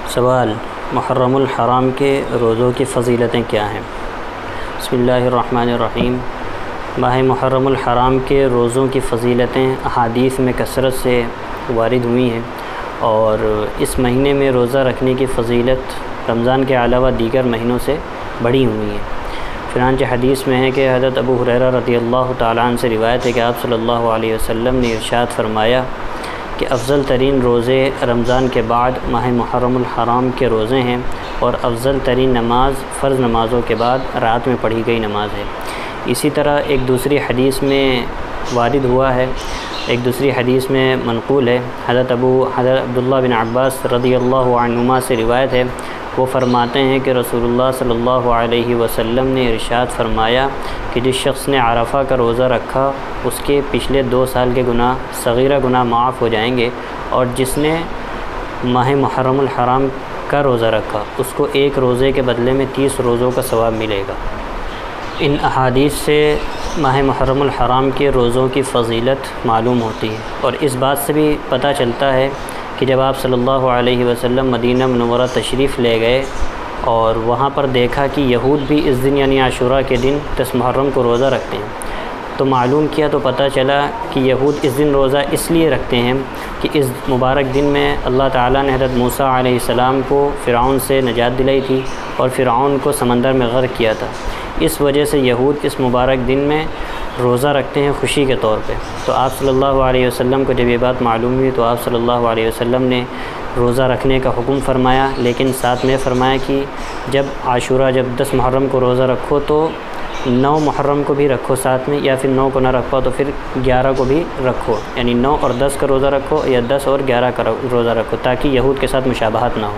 سوال: محرم الحرام کے روزوں کی فضیلتیں کیا ہیں؟ بسم اللہ الرحمن الرحیم۔ ماہ محرم الحرام کے روزوں کی فضیلتیں احادیث میں کثرت سے وارد ہوئی ہیں، اور اس مہینے میں روزہ رکھنے کی فضیلت رمضان کے علاوہ دیگر مہینوں سے بڑھی ہوئی ہیں۔ چنانچہ حدیث میں ہے کہ حضرت ابو ہریرہ رضی اللہ تعالیٰ عنہ سے روایت ہے کہ آپ صلی اللہ علیہ وسلم نے ارشاد فرمایا کہ افضل ترین روزے رمضان کے بعد ماہ محرم الحرام کے روزے ہیں، اور افضل ترین نماز فرض نمازوں کے بعد رات میں پڑھی گئی نماز ہے۔ اسی طرح ایک دوسری حدیث میں وارد ہوا ہے، ایک دوسری حدیث میں منقول ہے، حضرت عبداللہ بن عباس رضی اللہ عنہما سے روایت ہے، وہ فرماتے ہیں کہ رسول اللہ صلی اللہ علیہ وسلم نے ارشاد فرمایا کہ جس شخص نے عرفہ کا روزہ رکھا اس کے پچھلے 2 سال کے گناہ صغیرہ گناہ معاف ہو جائیں گے، اور جس نے ماہ محرم الحرام کا روزہ رکھا اس کو 1 روزے کے بدلے میں 30 روزوں کا ثواب ملے گا۔ ان احادیث سے ماہ محرم الحرام کے روزوں کی فضیلت معلوم ہوتی ہے، اور اس بات سے بھی پتہ چلتا ہے کہ جب آپ صلی اللہ علیہ وسلم مدینہ منورہ تشریف لے گئے اور وہاں پر دیکھا کہ یہود بھی اس دن یعنی عاشوراء کے دن 10 محرم کو روزہ رکھتے ہیں، تو معلوم کیا تو پتہ چلا کہ یہود اس دن روزہ اس لیے رکھتے ہیں کہ اس مبارک دن میں اللہ تعالیٰ نے حضرت موسیٰ علیہ السلام کو فرعون سے نجات دلائی تھی اور فرعون کو سمندر میں غرق کیا تھا۔ اس وجہ سے یہود اس مبارک دن میں روزہ رکھتے ہیں خوشی کے طور پہ۔ تو آپ صلی اللہ علیہ وسلم کو جب یہ بات معلوم ہوئی تو آپ صلی اللہ علیہ وسلم نے روزہ رکھنے کا حکم فرمایا، لیکن ساتھ میں فرمایا کہ جب عاشوراء جب 10 محرم کو روزہ رکھو تو 9 محرم کو بھی رکھو ساتھ میں، یا پھر 9 کو نہ رکھ پاؤ تو پھر 11 کو بھی رکھو، یعنی 9 اور 10 کا روزہ رکھو، یا 10 اور 11 کا روزہ رکھو، تاکہ یہود کے ساتھ مشابہت نہ ہو۔